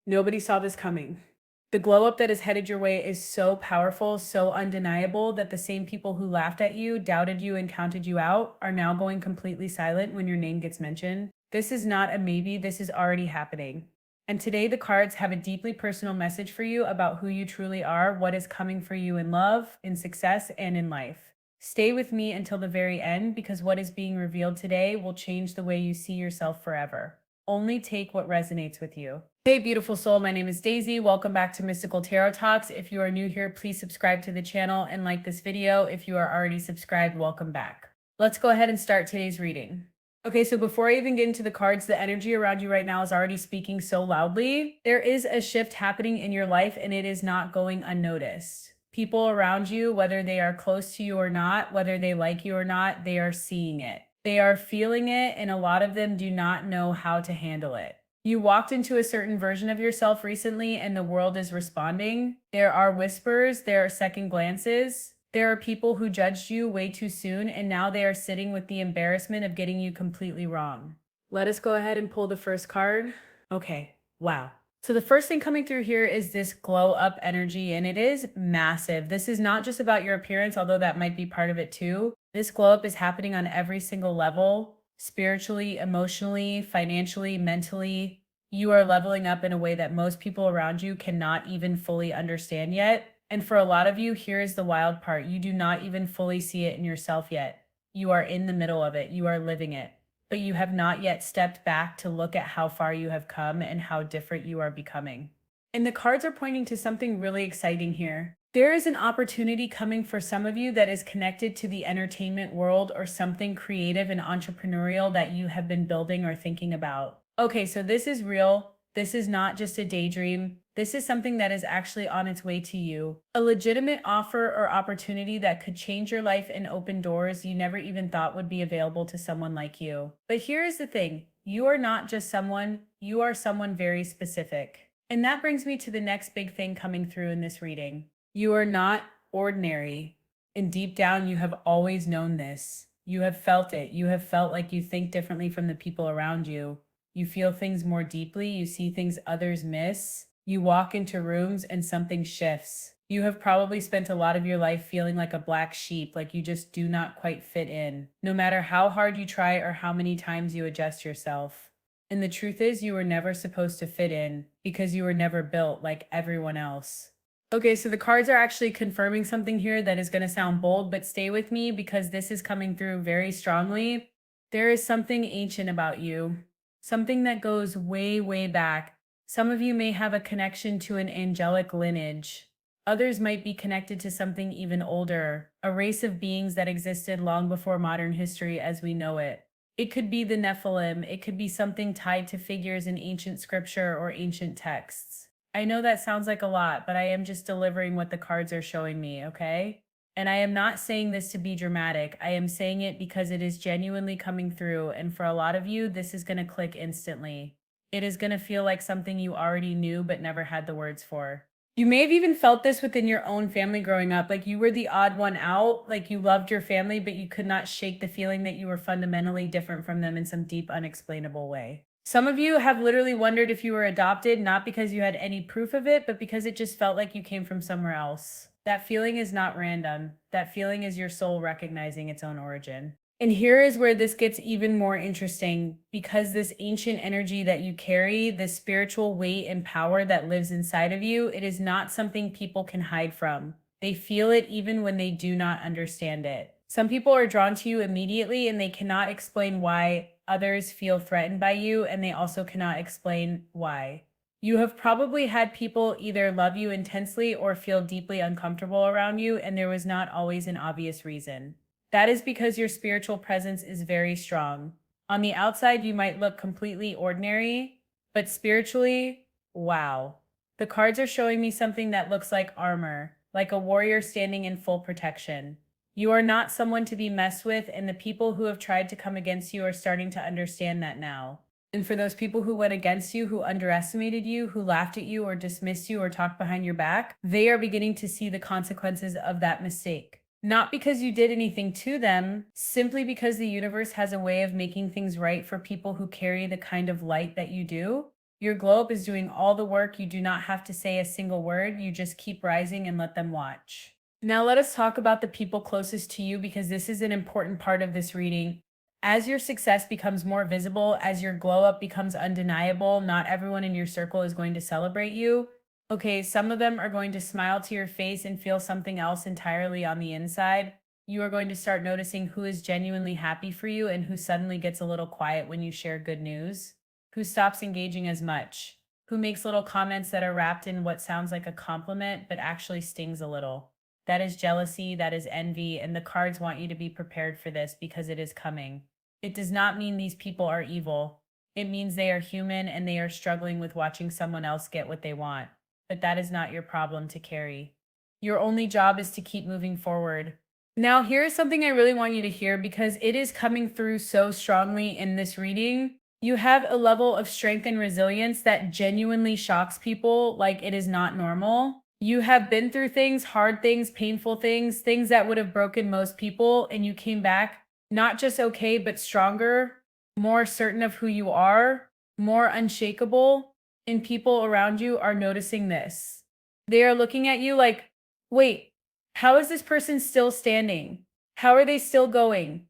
Nobody saw this coming. The glow up that is headed your way is so powerful, so undeniable that the same people who laughed at you, doubted you, and counted you out are now going completely silent when your name gets mentioned. This is not a maybe, this is already happening. And today, the cards have a deeply personal message for you about who you truly are, what is coming for you in love, in success, and in life. Stay with me until the very end because what is being revealed today will change the way you see yourself forever. Only take what resonates with you. Hey, beautiful soul. My name is Daisy. Welcome back to Mystical Tarot Talks. If you are new here, please subscribe to the channel and like this video. If you are already subscribed, welcome back. Let's go ahead and start today's reading. Okay, so before I even get into the cards, the energy around you right now is already speaking so loudly. There is a shift happening in your life and it is not going unnoticed. People around you, whether they are close to you or not, whether they like you or not, they are seeing it. They are feeling it, and a lot of them do not know how to handle it. You walked into a certain version of yourself recently, and the world is responding. There are whispers, there are second glances. There are people who judged you way too soon, and now they are sitting with the embarrassment of getting you completely wrong. Let us go ahead and pull the first card. Okay, wow. So the first thing coming through here is this glow up energy, and it is massive. This is not just about your appearance, although that might be part of it too. This glow up is happening on every single level, spiritually, emotionally, financially, mentally. You are leveling up in a way that most people around you cannot even fully understand yet. And for a lot of you, here is the wild part. You do not even fully see it in yourself yet. You are in the middle of it. You are living it, but you have not yet stepped back to look at how far you have come and how different you are becoming. And the cards are pointing to something really exciting here. There is an opportunity coming for some of you that is connected to the entertainment world or something creative and entrepreneurial that you have been building or thinking about. Okay, so this is real. This is not just a daydream. This is something that is actually on its way to you. A legitimate offer or opportunity that could change your life and open doors you never even thought would be available to someone like you. But here is the thing. You are not just someone, you are someone very specific. And that brings me to the next big thing coming through in this reading. You are not ordinary. And deep down, you have always known this. You have felt it. You have felt like you think differently from the people around you. You feel things more deeply. You see things others miss. You walk into rooms and something shifts. You have probably spent a lot of your life feeling like a black sheep, like you just do not quite fit in, no matter how hard you try or how many times you adjust yourself. And the truth is, you were never supposed to fit in because you were never built like everyone else. Okay, so the cards are actually confirming something here that is going to sound bold, but stay with me because this is coming through very strongly. There is something ancient about you, something that goes way, way back. Some of you may have a connection to an angelic lineage. Others might be connected to something even older, a race of beings that existed long before modern history as we know it. It could be the Nephilim, it could be something tied to figures in ancient scripture or ancient texts. I know that sounds like a lot, but I am just delivering what the cards are showing me, okay? And I am not saying this to be dramatic. I am saying it because it is genuinely coming through, and for a lot of you, this is going to click instantly. It is going to feel like something you already knew but never had the words for. You may have even felt this within your own family growing up, like you were the odd one out, like you loved your family, but you could not shake the feeling that you were fundamentally different from them in some deep, unexplainable way. Some of you have literally wondered if you were adopted, not because you had any proof of it, but because it just felt like you came from somewhere else. That feeling is not random. That feeling is your soul recognizing its own origin. And here is where this gets even more interesting because this ancient energy that you carry, this spiritual weight and power that lives inside of you, it is not something people can hide from. They feel it even when they do not understand it. Some people are drawn to you immediately and they cannot explain why. Others feel threatened by you and they also cannot explain why. You have probably had people either love you intensely or feel deeply uncomfortable around you, and there was not always an obvious reason. That is because your spiritual presence is very strong. On the outside, you might look completely ordinary, but spiritually, wow. The cards are showing me something that looks like armor, like a warrior standing in full protection. You are not someone to be messed with, and the people who have tried to come against you are starting to understand that now. And for those people who went against you, who underestimated you, who laughed at you or dismissed you or talked behind your back, they are beginning to see the consequences of that mistake. Not because you did anything to them, simply because the universe has a way of making things right for people who carry the kind of light that you do. Your glow up is doing all the work. You do not have to say a single word. You just keep rising and let them watch. Now, let us talk about the people closest to you because this is an important part of this reading. As your success becomes more visible, as your glow up becomes undeniable, not everyone in your circle is going to celebrate you. Okay, some of them are going to smile to your face and feel something else entirely on the inside. You are going to start noticing who is genuinely happy for you and who suddenly gets a little quiet when you share good news, who stops engaging as much, who makes little comments that are wrapped in what sounds like a compliment but actually stings a little. That is jealousy, that is envy, and the cards want you to be prepared for this because it is coming. It does not mean these people are evil. It means they are human and they are struggling with watching someone else get what they want. But that is not your problem to carry. Your only job is to keep moving forward. Now, here is something I really want you to hear because it is coming through so strongly in this reading. You have a level of strength and resilience that genuinely shocks people like it is not normal. You have been through things, hard things, painful things, things that would have broken most people, and you came back not just okay, but stronger, more certain of who you are, more unshakable, and people around you are noticing this. They are looking at you like, wait, how is this person still standing? How are they still going?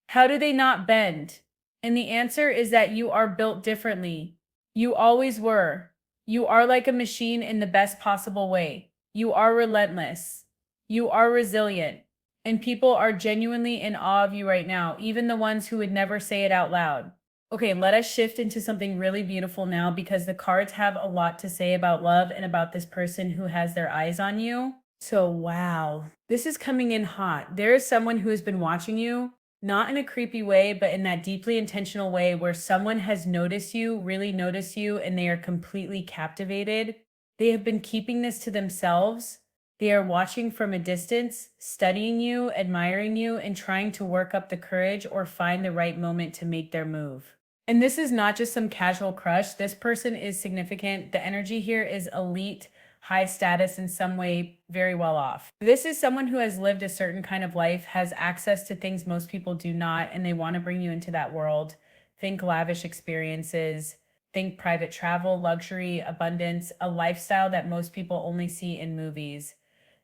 How do they not bend? And the answer is that you are built differently. You always were. You are like a machine in the best possible way. You are relentless. You are resilient. And people are genuinely in awe of you right now, even the ones who would never say it out loud. Okay, let us shift into something really beautiful now because the cards have a lot to say about love and about this person who has their eyes on you. So, wow, this is coming in hot. There is someone who has been watching you, not in a creepy way, but in that deeply intentional way where someone has noticed you, really noticed you, and they are completely captivated. They have been keeping this to themselves. They are watching from a distance, studying you, admiring you, and trying to work up the courage or find the right moment to make their move. And this is not just some casual crush. This person is significant. The energy here is elite, high status, in some way, very well off. This is someone who has lived a certain kind of life, has access to things most people do not, and they want to bring you into that world. Think lavish experiences, think private travel, luxury, abundance, a lifestyle that most people only see in movies.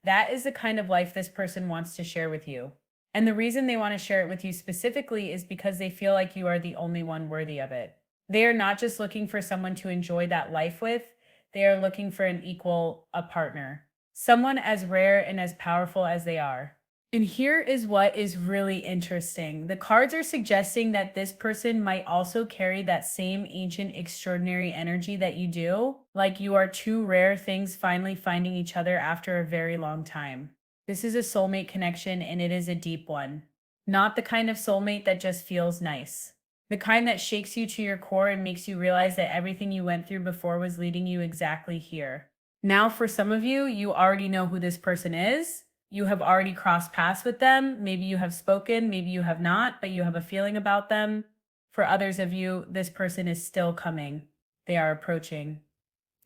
That is the kind of life this person wants to share with you. And the reason they want to share it with you specifically is because they feel like you are the only one worthy of it. They are not just looking for someone to enjoy that life with, they are looking for an equal, a partner, someone as rare and as powerful as they are. And here is what is really interesting. The cards are suggesting that this person might also carry that same ancient, extraordinary energy that you do, like you are two rare things finally finding each other after a very long time. This is a soulmate connection and it is a deep one. Not the kind of soulmate that just feels nice. The kind that shakes you to your core and makes you realize that everything you went through before was leading you exactly here. Now, for some of you, you already know who this person is. You have already crossed paths with them. Maybe you have spoken, maybe you have not, but you have a feeling about them. For others of you, this person is still coming. They are approaching.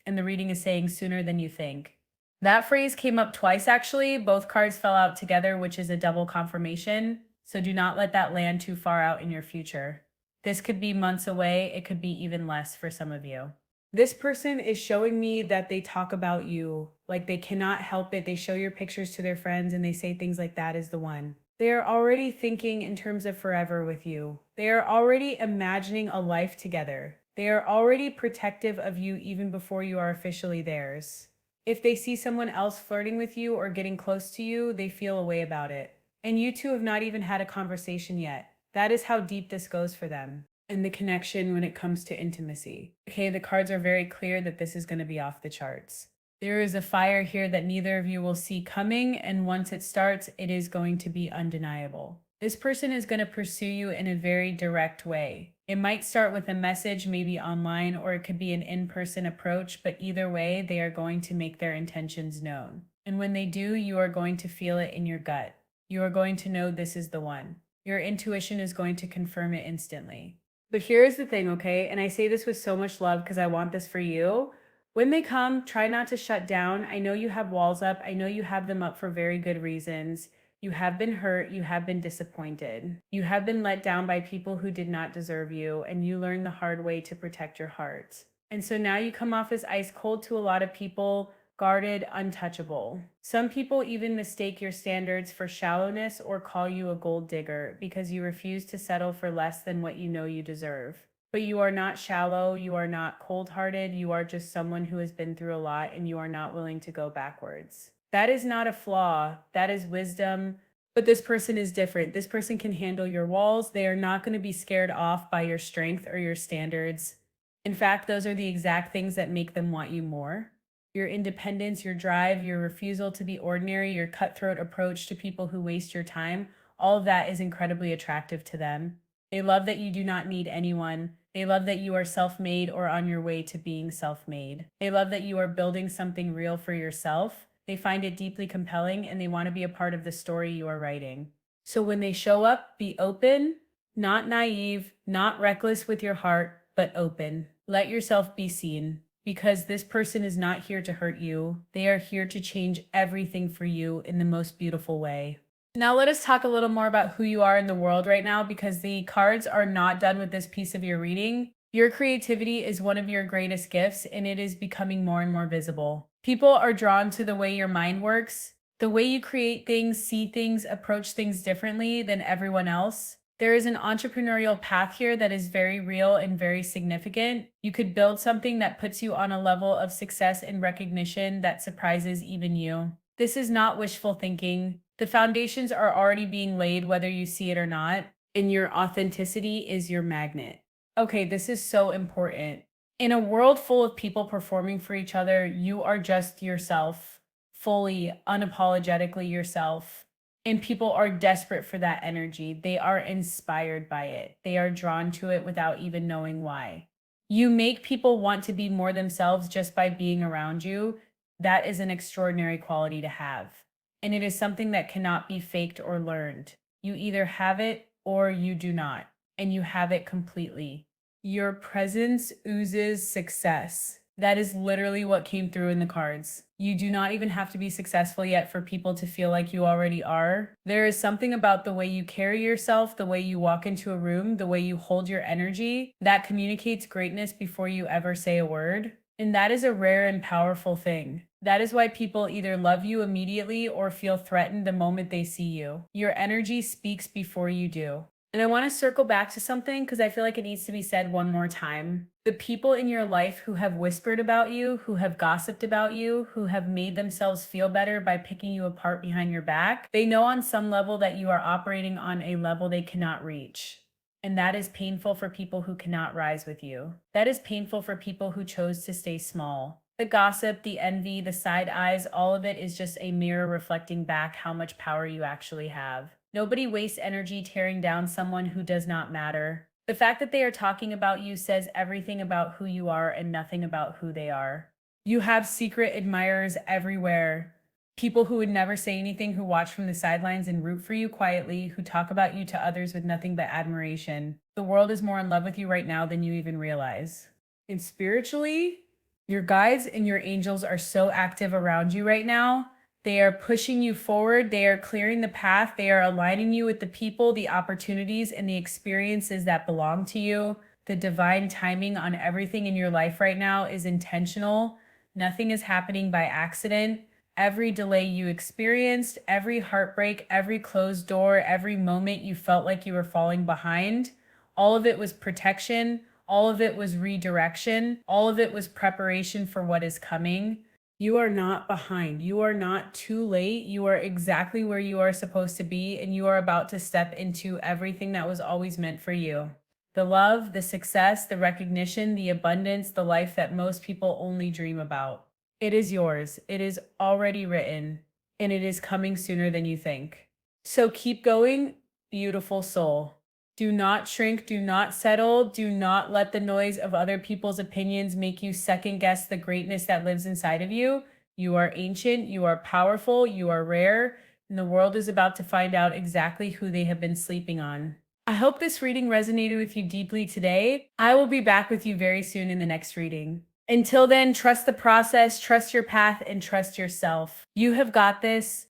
And the reading is saying sooner than you think. That phrase came up twice actually. Both cards fell out together, which is a double confirmation. So do not let that land too far out in your future. This could be months away. It could be even less for some of you. This person is showing me that they talk about you like they cannot help it. They show your pictures to their friends and they say things like that is the one. They are already thinking in terms of forever with you. They are already imagining a life together. They are already protective of you even before you are officially theirs. If they see someone else flirting with you or getting close to you, they feel a way about it. And you two have not even had a conversation yet. That is how deep this goes for them. And the connection when it comes to intimacy. Okay, the cards are very clear that this is going to be off the charts. There is a fire here that neither of you will see coming, and once it starts, it is going to be undeniable. This person is going to pursue you in a very direct way. It might start with a message, maybe online, or it could be an in-person approach, but either way, they are going to make their intentions known. And when they do, you are going to feel it in your gut. You are going to know this is the one. Your intuition is going to confirm it instantly. But here's the thing, okay? And I say this with so much love because I want this for you. When they come, try not to shut down. I know you have walls up. I know you have them up for very good reasons. You have been hurt. You have been disappointed. You have been let down by people who did not deserve you, and you learned the hard way to protect your heart. And so now you come off as ice cold to a lot of people, guarded, untouchable. Some people even mistake your standards for shallowness or call you a gold digger because you refuse to settle for less than what you know you deserve. But you are not shallow, you are not cold hearted, you are just someone who has been through a lot and you are not willing to go backwards. That is not a flaw, that is wisdom. But this person is different. This person can handle your walls. They are not going to be scared off by your strength or your standards. In fact, those are the exact things that make them want you more. Your independence, your drive, your refusal to be ordinary, your cutthroat approach to people who waste your time, all of that is incredibly attractive to them. They love that you do not need anyone. They love that you are self made or on your way to being self made. They love that you are building something real for yourself. They find it deeply compelling and they want to be a part of the story you are writing. So when they show up, be open, not naive, not reckless with your heart, but open. Let yourself be seen because this person is not here to hurt you. They are here to change everything for you in the most beautiful way. Now, let us talk a little more about who you are in the world right now because the cards are not done with this piece of your reading. Your creativity is one of your greatest gifts and it is becoming more and more visible. People are drawn to the way your mind works, the way you create things, see things, approach things differently than everyone else. There is an entrepreneurial path here that is very real and very significant. You could build something that puts you on a level of success and recognition that surprises even you. This is not wishful thinking. The foundations are already being laid, whether you see it or not, and your authenticity is your magnet. Okay, this is so important. In a world full of people performing for each other, you are just yourself, fully, unapologetically yourself. And people are desperate for that energy. They are inspired by it. They are drawn to it without even knowing why. You make people want to be more themselves just by being around you. That is an extraordinary quality to have. And it is something that cannot be faked or learned. You either have it or you do not, and you have it completely. Your presence oozes success. That is literally what came through in the cards. You do not even have to be successful yet for people to feel like you already are. There is something about the way you carry yourself, the way you walk into a room, the way you hold your energy that communicates greatness before you ever say a word. And that is a rare and powerful thing. That is why people either love you immediately or feel threatened the moment they see you. Your energy speaks before you do. And I want to circle back to something because I feel like it needs to be said one more time. The people in your life who have whispered about you, who have gossiped about you, who have made themselves feel better by picking you apart behind your back, they know on some level that you are operating on a level they cannot reach. And that is painful for people who cannot rise with you. That is painful for people who chose to stay small. The gossip, the envy, the side eyes, all of it is just a mirror reflecting back how much power you actually have. Nobody wastes energy tearing down someone who does not matter. The fact that they are talking about you says everything about who you are and nothing about who they are. You have secret admirers everywhere. People who would never say anything, who watch from the sidelines and root for you quietly, who talk about you to others with nothing but admiration. The world is more in love with you right now than you even realize. And spiritually, your guides and your angels are so active around you right now. They are pushing you forward. They are clearing the path. They are aligning you with the people, the opportunities, and the experiences that belong to you. The divine timing on everything in your life right now is intentional. Nothing is happening by accident. Every delay you experienced, every heartbreak, every closed door, every moment you felt like you were falling behind, all of it was protection. All of it was redirection. All of it was preparation for what is coming. You are not behind. You are not too late. You are exactly where you are supposed to be, and you are about to step into everything that was always meant for you. The love, the success, the recognition, the abundance, the life that most people only dream about. It is yours. It is already written, and it is coming sooner than you think. So keep going, beautiful soul. Do not shrink, do not settle, do not let the noise of other people's opinions make you second guess the greatness that lives inside of you. You are ancient, you are powerful, you are rare, and the world is about to find out exactly who they have been sleeping on. I hope this reading resonated with you deeply today. I will be back with you very soon in the next reading. Until then, trust the process, trust your path, and trust yourself. You have got this.